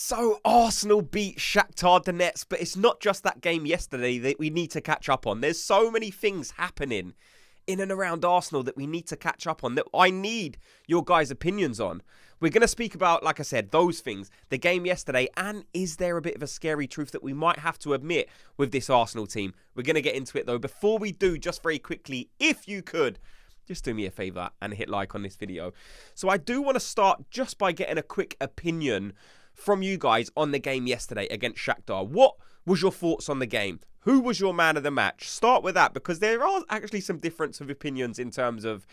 So Arsenal beat Shakhtar Donetsk, but it's not just that game yesterday that we need to catch up on. There's so many things happening in and around Arsenal that we need to catch up on, that I need your guys' opinions on. We're going to speak about, like I said, those things, the game yesterday, and is there a bit of a scary truth that we might have to admit with this Arsenal team? We're going to get into it though. Before we do, just very quickly, if you could, just do me a favour and hit like on this video. So I do want to start just by getting a quick opinion from you guys on the game yesterday against Shakhtar. What was your thoughts on the game? Who was your man of the match? Start with that, because there are actually some difference of opinions in terms of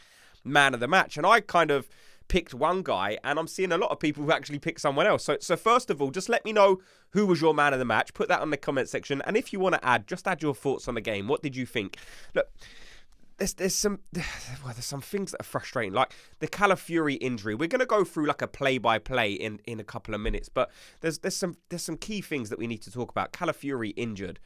man of the match. And I kind of picked one guy, and I'm seeing a lot of people who actually picked someone else. So first of all, just let me know who was your man of the match. Put that on the comment section. And if you want to add, just add your thoughts on the game. What did you think? Look, there's some things that are frustrating, like the Calafiori injury. We're going to go through like a play-by-play in a couple of minutes, but there's some key things that we need to talk about. Calafiori injured.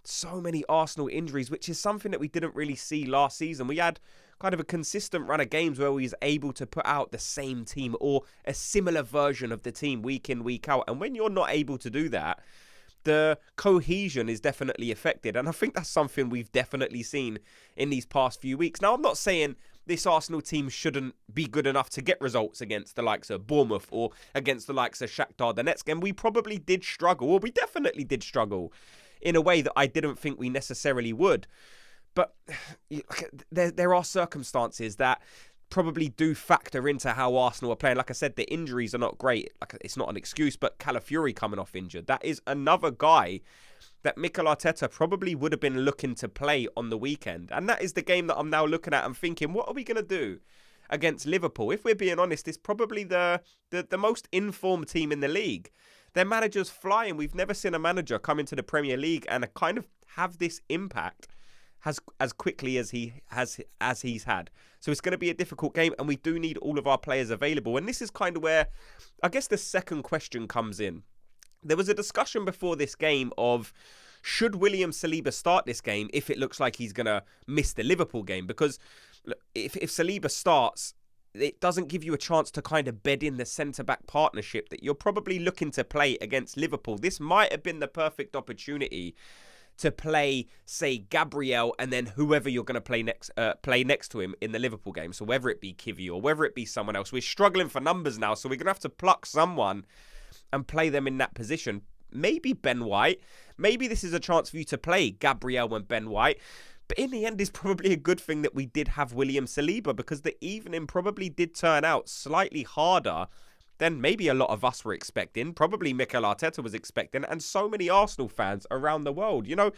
So many Arsenal injuries, which is something that we didn't really see last season. We had kind of a consistent run of games where we was able to put out the same team or a similar version of the team week in, week out. And when you're not able to do that, the cohesion is definitely affected. And I think that's something we've definitely seen in these past few weeks. Now, I'm not saying this Arsenal team shouldn't be good enough to get results against the likes of Bournemouth or against the likes of Shakhtar Donetsk. And we probably did struggle, or we definitely did struggle in a way that I didn't think we necessarily would. But there are circumstances that probably do factor into how Arsenal are playing. Like I said, the injuries are not great. Like, it's not an excuse, but Calafiori coming off injured, that is another guy that Mikel Arteta probably would have been looking to play on the weekend. And that is the game that I'm now looking at and thinking, what are we going to do against Liverpool? If we're being honest, it's probably the most informed team in the league. Their manager's flying. We've never seen a manager come into the Premier League and kind of have this impact as quickly as he's had. So it's going to be a difficult game, and we do need all of our players available. And this is kind of where I guess the second question comes in. There was a discussion before this game of, should William Saliba start this game if it looks like he's going to miss the Liverpool game? Because if Saliba starts, it doesn't give you a chance to kind of bed in the centre-back partnership that you're probably looking to play against Liverpool. This might have been the perfect opportunity to play, say, Gabriel, and then whoever you're going to play next to him in the Liverpool game. So whether it be Kivy or whether it be someone else, we're struggling for numbers now, so we're going to have to pluck someone and play them in that position. Maybe Ben White. Maybe this is a chance for you to play Gabriel and Ben White. But in the end, it's probably a good thing that we did have William Saliba, because the evening probably did turn out slightly harder than maybe a lot of us were expecting. Probably Mikel Arteta was expecting, and so many Arsenal fans around the world. You know,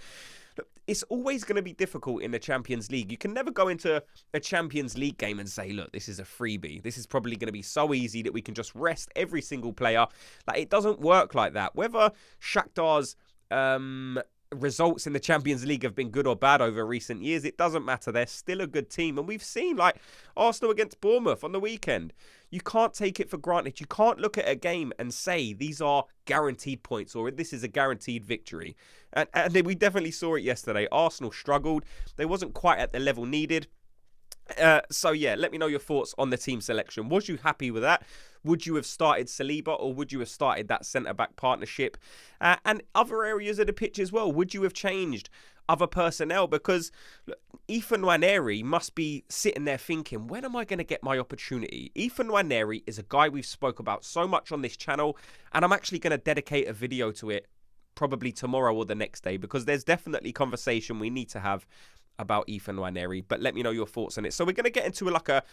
it's always going to be difficult in the Champions League. You can never go into a Champions League game and say, look, this is a freebie. This is probably going to be so easy that we can just rest every single player. Like, it doesn't work like that. Whether Shakhtar's results in the Champions League have been good or bad over recent years, it doesn't matter. They're still a good team. And we've seen, like, Arsenal against Bournemouth on the weekend. You can't take it for granted. You can't look at a game and say these are guaranteed points or this is a guaranteed victory. And we definitely saw it yesterday. Arsenal struggled. They wasn't quite at the level needed. So yeah, let me know your thoughts on the team selection. Was you happy with that? Would you have started Saliba, or would you have started that centre-back partnership? And other areas of the pitch as well. Would you have changed other personnel? Because look, Ethan Nwaneri must be sitting there thinking, when am I going to get my opportunity? Ethan Nwaneri is a guy we've spoke about so much on this channel, and I'm actually going to dedicate a video to it probably tomorrow or the next day, because there's definitely conversation we need to have about Ethan Nwaneri, but let me know your thoughts on it. So we're going to get into like a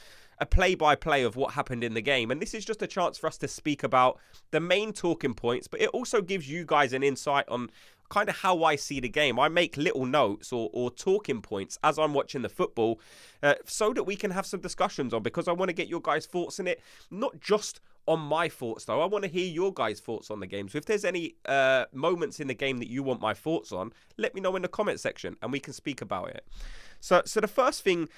play-by-play of what happened in the game, and this is just a chance for us to speak about the main talking points, but it also gives you guys an insight on kind of how I see the game. I make little notes or talking points as I'm watching the football so that we can have some discussions on, because I want to get your guys' thoughts in it, not just on my thoughts though. I want to hear your guys' thoughts on the game. So if there's any moments in the game that you want my thoughts on, let me know in the comment section and we can speak about it. So the first thing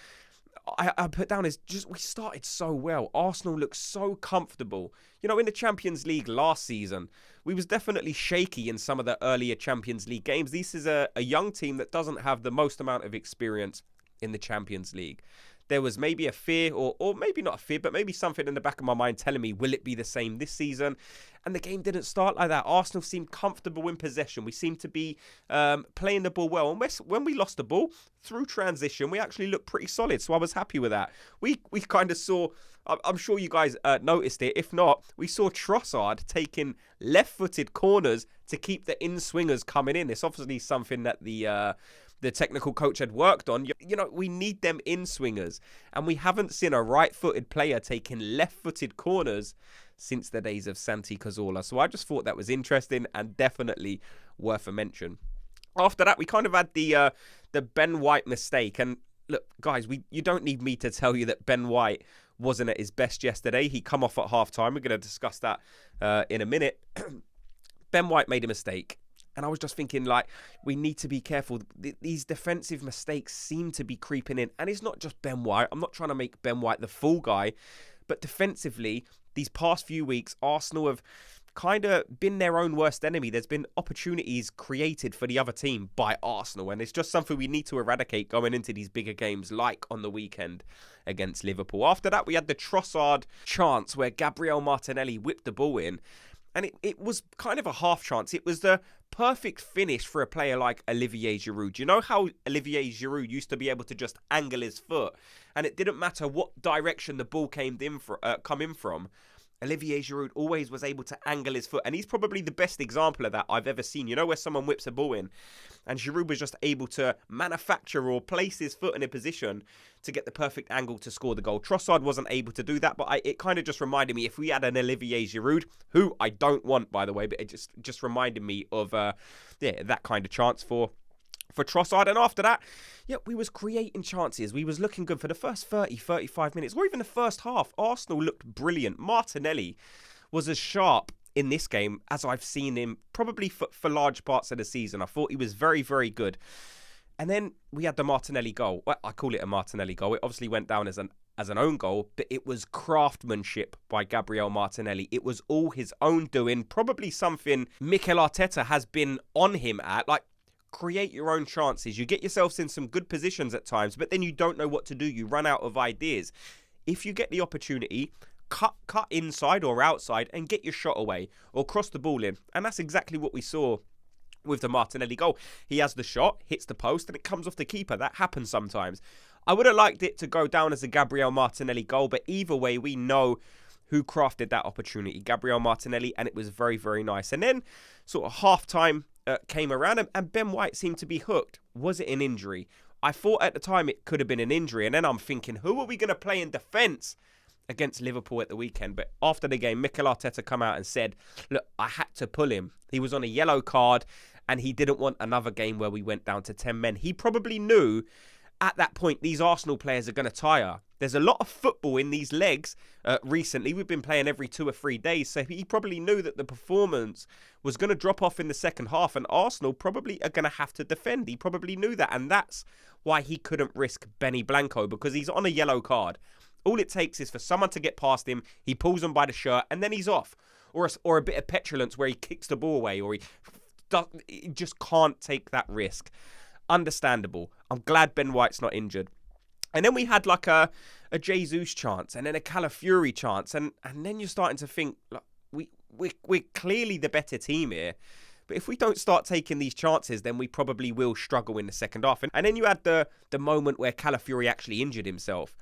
I put down is just we started so well. Arsenal looked so comfortable. You know, in the Champions League last season, we was definitely shaky in some of the earlier Champions League games. This is a young team that doesn't have the most amount of experience in the Champions League. there was maybe a fear, or maybe not a fear, but maybe something in the back of my mind telling me, will it be the same this season? And the game didn't start like that. Arsenal seemed comfortable in possession. We seemed to be playing the ball well. And when we lost the ball, through transition, we actually looked pretty solid. So I was happy with that. We kind of saw, I'm sure you guys noticed it. If not, we saw Trossard taking left-footed corners to keep the in-swingers coming in. It's obviously something that the technical coach had worked on. You know, we need them in-swingers. And we haven't seen a right-footed player taking left-footed corners since the days of Santi Cazorla. So I just thought that was interesting and definitely worth a mention. After that, we kind of had the Ben White mistake. And look, guys, you don't need me to tell you that Ben White wasn't at his best yesterday. He come off at half-time. We're going to discuss that in a minute. Ben White made a mistake. And I was just thinking, like, we need to be careful. These defensive mistakes seem to be creeping in. And it's not just Ben White. I'm not trying to make Ben White the fool guy. But defensively, these past few weeks, Arsenal have kind of been their own worst enemy. There's been opportunities created for the other team by Arsenal. And it's just something we need to eradicate going into these bigger games, like on the weekend against Liverpool. After that, we had the Trossard chance where Gabriel Martinelli whipped the ball in. And it was kind of a half chance. It was the perfect finish for a player like Olivier Giroud. You know how Olivier Giroud used to be able to just angle his foot, and it didn't matter what direction the ball come in from. Olivier Giroud always was able to angle his foot, and he's probably the best example of that I've ever seen. You know, where someone whips a ball in, and Giroud was just able to manufacture or place his foot in a position to get the perfect angle to score the goal. Trossard wasn't able to do that, but it kind of just reminded me, if we had an Olivier Giroud, who I don't want, by the way, but it just reminded me of that kind of chance for Trossard. And after that, we was creating chances. We was looking good for the first 30, 35 minutes, or even the first half. Arsenal looked brilliant. Martinelli was as sharp in this game as I've seen him probably for large parts of the season. I thought he was very, very good. And then we had the Martinelli goal. Well, I call it a Martinelli goal. It obviously went down as an own goal, but it was craftsmanship by Gabriel Martinelli. It was all his own doing. Probably something Mikel Arteta has been on him at. Like, create your own chances. You get yourselves in some good positions at times, but then you don't know what to do. You run out of ideas. If you get the opportunity, cut inside or outside and get your shot away or cross the ball in. And that's exactly what we saw with the Martinelli goal. He has the shot, hits the post, and it comes off the keeper. That happens sometimes. I would have liked it to go down as a Gabriel Martinelli goal, but either way, we know who crafted that opportunity, Gabriel Martinelli, and it was very, very nice. And then sort of half-time came around, and Ben White seemed to be hooked. Was it an injury? I thought at the time it could have been an injury, and then I'm thinking, who are we going to play in defence against Liverpool at the weekend? But after the game, Mikel Arteta come out and said, look, I had to pull him. He was on a yellow card, and he didn't want another game where we went down to 10 men. He probably knew at that point these Arsenal players are going to tire. There's a lot of football in these legs recently. We've been playing every 2 or 3 days, so he probably knew that the performance was going to drop off in the second half, and Arsenal probably are going to have to defend. He probably knew that, and that's why he couldn't risk Benny Blanco, because he's on a yellow card. All it takes is for someone to get past him, he pulls them by the shirt, and then he's off. Or a bit of petulance where he kicks the ball away, or he just can't take that risk. Understandable. I'm glad Ben White's not injured. And then we had like a Jesus chance, and then a Calafiori chance, and then you're starting to think, look, we're clearly the better team here. But if we don't start taking these chances, then we probably will struggle in the second half. And then you had the moment where Calafiori actually injured himself.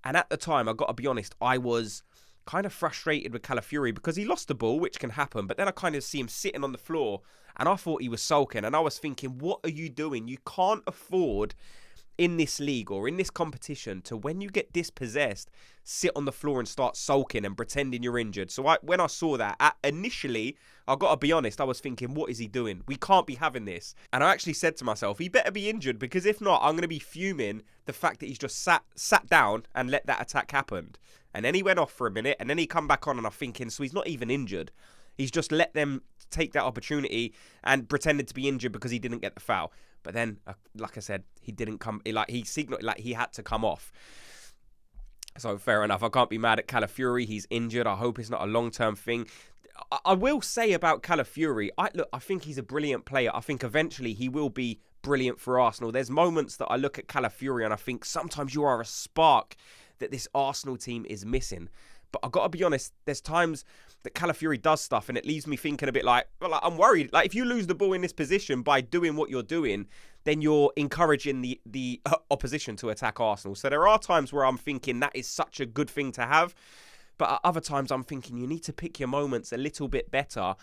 And at the time, I've got to be honest, I was kind of frustrated with Calafiori because he lost the ball, which can happen. But then I kind of see him sitting on the floor, and I thought he was sulking. And I was thinking, what are you doing? You can't afford in this league or in this competition to, when you get dispossessed, sit on the floor and start sulking and pretending you're injured. So when I saw that, initially, I've got to be honest, I was thinking, what is he doing? We can't be having this. And I actually said to myself, he better be injured, because if not, I'm going to be fuming the fact that he's just sat down and let that attack happen. And then he went off for a minute, and then he come back on, and I'm thinking, so he's not even injured. He's just let them take that opportunity and pretended to be injured because he didn't get the foul. But then, like I said, he didn't come. He signaled like he had to come off. So fair enough. I can't be mad at Calafiori. He's injured. I hope it's not a long-term thing. I will say about Calafiori, I think he's a brilliant player. I think eventually he will be brilliant for Arsenal. There's moments that I look at Calafiori and I think sometimes you are a spark that this Arsenal team is missing. But I've got to be honest, there's times that Calafiori does stuff and it leaves me thinking a bit like, well, I'm worried. Like, if you lose the ball in this position by doing what you're doing, then you're encouraging the opposition to attack Arsenal. So there are times where I'm thinking that is such a good thing to have. But at other times I'm thinking you need to pick your moments a little bit better,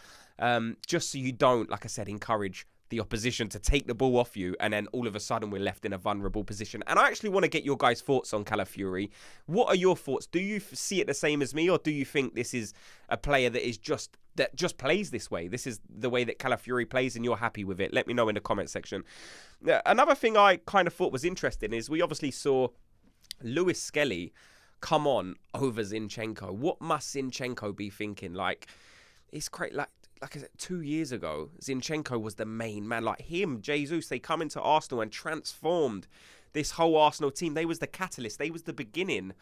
just so you don't, like I said, encourage the opposition to take the ball off you, and then all of a sudden we're left in a vulnerable position. And I actually want to get your guys' thoughts on Calafiori. What are your thoughts? Do you see it the same as me, or do you think this is a player that just plays this way? This is the way that Calafiori plays, and you're happy with it? Let me know in the comment section. Another thing I kind of thought was interesting is we obviously saw Lewis Skelly come on over Zinchenko. What must Zinchenko be thinking? Like, it's great. Like I said, 2 years ago, Zinchenko was the main man. Like him, Jesus, they come into Arsenal and transformed this whole Arsenal team. They was the catalyst. They was the beginning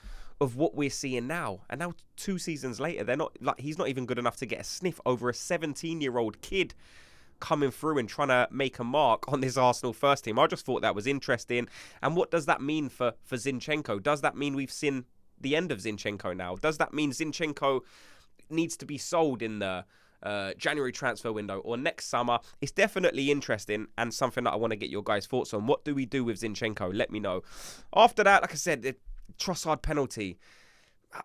of what we're seeing now. And now 2 seasons later, they're not, like, he's not even good enough to get a sniff over a 17-year-old kid coming through and trying to make a mark on this Arsenal first team. I just thought that was interesting. And what does that mean for Zinchenko? Does that mean we've seen the end of Zinchenko now? Does that mean Zinchenko needs to be sold in the January transfer window or next summer? It's definitely interesting and something that I want to get your guys' thoughts on. What do we do with Zinchenko? Let me know. After that, like I said, the Trossard penalty.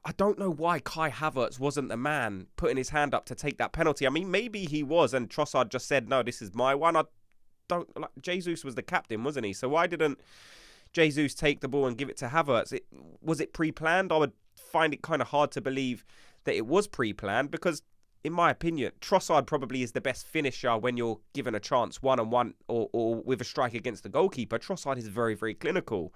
I don't know why Kai Havertz wasn't the man putting his hand up to take that penalty. I mean, maybe he was and Trossard just said, no, this is my one. I don't, like, Jesus was the captain, wasn't he? So why didn't Jesus take the ball and give it to Havertz? Was it pre-planned? I would find it kind of hard to believe that it was pre-planned, because in my opinion, Trossard probably is the best finisher when you're given a chance one-on-one or with a strike against the goalkeeper. Trossard is very, very clinical.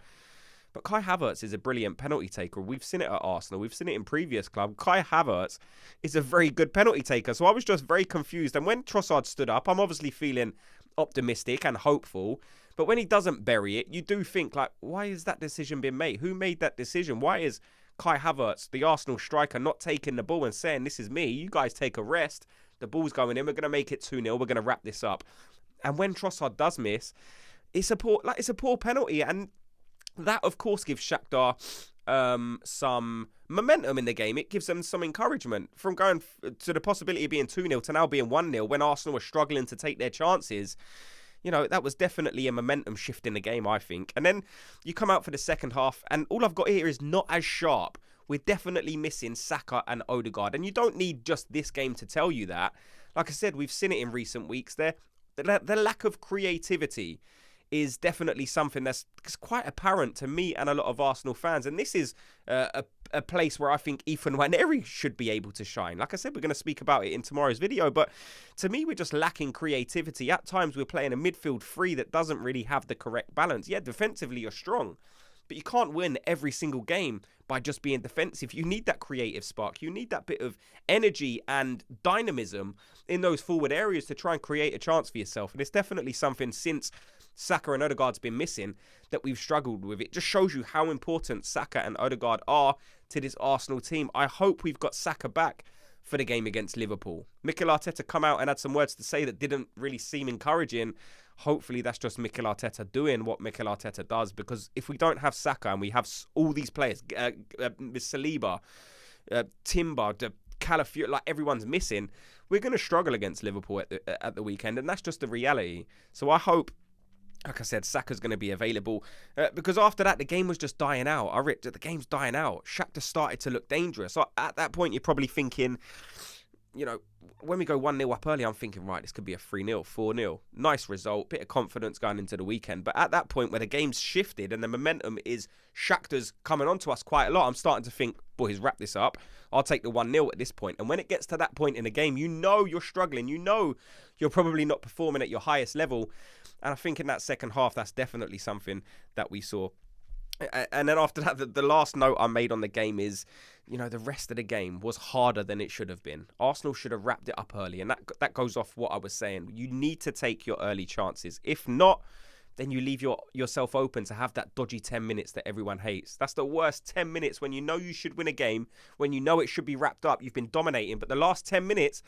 But Kai Havertz is a brilliant penalty taker. We've seen it at Arsenal. We've seen it in previous clubs. Kai Havertz is a very good penalty taker. So I was just very confused. And when Trossard stood up, I'm obviously feeling optimistic and hopeful. But when he doesn't bury it, you do think, like, why has that decision been made? Who made that decision? Why is Kai Havertz, the Arsenal striker, not taking the ball and saying, this is me, you guys take a rest, the ball's going in, we're going to make it 2-0, we're going to wrap this up. And when Trossard does miss, it's a poor penalty, and that, of course, gives Shakhtar some momentum in the game. It gives them some encouragement from going to the possibility of being 2-0 to now being 1-0 when Arsenal were struggling to take their chances. You know, that was definitely a momentum shift in the game, I think. And then you come out for the second half, and all I've got here is not as sharp. We're definitely missing Saka and Odegaard. And you don't need just this game to tell you that. Like I said, we've seen it in recent weeks. The lack of creativity is definitely something that's quite apparent to me and a lot of Arsenal fans. And this is a place where I think Ethan Nwaneri should be able to shine. Like I said, we're going to speak about it in tomorrow's video. But to me, we're just lacking creativity. At times, we're playing a midfield three that doesn't really have the correct balance. Yeah, defensively, you're strong. But you can't win every single game by just being defensive. You need that creative spark. You need that bit of energy and dynamism in those forward areas to try and create a chance for yourself. And it's definitely something since Saka and Odegaard's been missing that we've struggled with. It just shows you how important Saka and Odegaard are to this Arsenal team. I hope we've got Saka back for the game against Liverpool. Mikel Arteta come out and had some words to say that didn't really seem encouraging. Hopefully that's just Mikel Arteta doing what Mikel Arteta does, because if we don't have Saka and we have all these players, Saliba, Timber, Calafiori, like everyone's missing, we're going to struggle against Liverpool at the weekend, and that's just the reality. So I hope, like I said, Saka's going to be available, because after that, the game was just dying out. The game's dying out. Shakhtar started to look dangerous. So at that point, you're probably thinking, you know, when we go 1-0 up early, I'm thinking, right, this could be a 3-0, 4-0. Nice result, bit of confidence going into the weekend. But at that point where the game's shifted and the momentum is Shakhtar's coming onto us quite a lot, I'm starting to think, boys, wrap this up. I'll take the 1-0 at this point. And when it gets to that point in the game, you know you're struggling. You know you're probably not performing at your highest level. And I think in that second half, that's definitely something that we saw. And then after that, the last note I made on the game is, you know, the rest of the game was harder than it should have been. Arsenal should have wrapped it up early. And that goes off what I was saying. You need to take your early chances. If not, then you leave yourself open to have that dodgy 10 minutes that everyone hates. That's the worst 10 minutes when you know you should win a game, when you know it should be wrapped up. You've been dominating. But the last 10 minutes,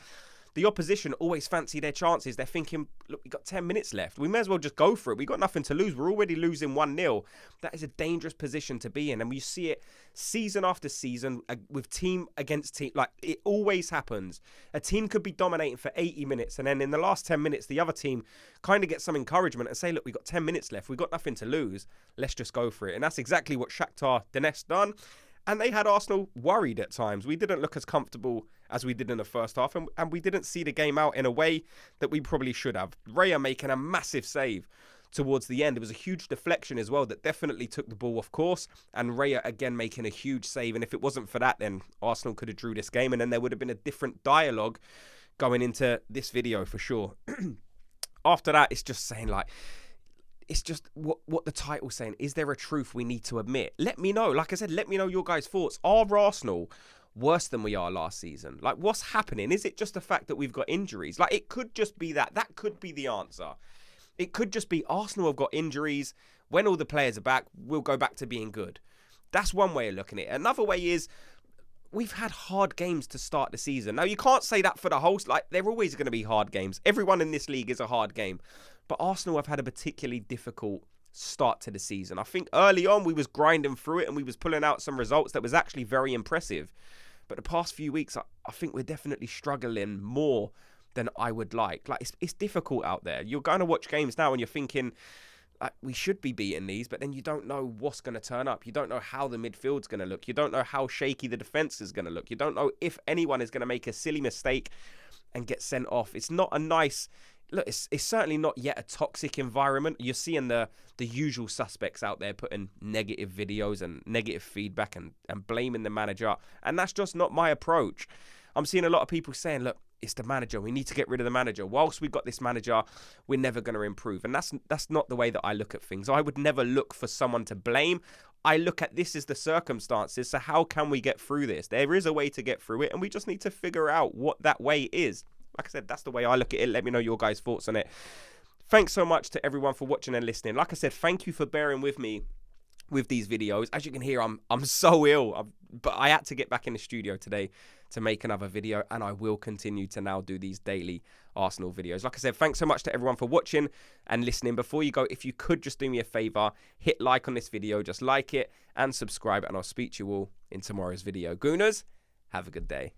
the opposition always fancy their chances. They're thinking, look, we've got 10 minutes left. We may as well just go for it. We've got nothing to lose. We're already losing 1-0. That is a dangerous position to be in. And we see it season after season with team against team. Like, it always happens. A team could be dominating for 80 minutes. And then in the last 10 minutes, the other team kind of gets some encouragement and say, look, we've got 10 minutes left. We've got nothing to lose. Let's just go for it. And that's exactly what Shakhtar Donetsk done. And they had Arsenal worried at times. We didn't look as comfortable as we did in the first half. And we didn't see the game out in a way that we probably should have. Raya making a massive save towards the end. It was a huge deflection as well that definitely took the ball off course. And Raya again making a huge save. And if it wasn't for that, then Arsenal could have drew this game. And then there would have been a different dialogue going into this video for sure. After that, it's just saying like, it's just what the title's saying. Is there a truth we need to admit? Let me know. Like I said, let me know your guys' thoughts. Are Arsenal worse than we are last season? Like, what's happening? Is it just the fact that we've got injuries? Like, it could just be that. That could be the answer. It could just be Arsenal have got injuries. When all the players are back, we'll go back to being good. That's one way of looking at it. Another way is we've had hard games to start the season. Now, you can't say that for the whole... Like, they're always going to be hard games. Everyone in this league is a hard game. But Arsenal have had a particularly difficult start to the season. I think early on we was grinding through it and we was pulling out some results that was actually very impressive. But the past few weeks, I think we're definitely struggling more than I would like. Like, it's difficult out there. You're going to watch games now and you're thinking, like, we should be beating these, but then you don't know what's going to turn up. You don't know how the midfield's going to look. You don't know how shaky the defence is going to look. You don't know if anyone is going to make a silly mistake and get sent off. It's not a nice... Look, it's certainly not yet a toxic environment. You're seeing the usual suspects out there putting negative videos and negative feedback and blaming the manager. And that's just not my approach. I'm seeing a lot of people saying, look, it's the manager. We need to get rid of the manager. Whilst we've got this manager, we're never going to improve. And that's not the way that I look at things. I would never look for someone to blame. I look at this as the circumstances. So how can we get through this? There is a way to get through it. And we just need to figure out what that way is. Like I said, that's the way I look at it. Let me know your guys' thoughts on it. Thanks so much to everyone for watching and listening. Like I said, thank you for bearing with me with these videos. As you can hear, I'm so ill, but I had to get back in the studio today to make another video, and I will continue to now do these daily Arsenal videos. Like I said, thanks so much to everyone for watching and listening. Before you go, if you could just do me a favor, hit like on this video, just like it and subscribe, and I'll speak to you all in tomorrow's video. Gooners, have a good day.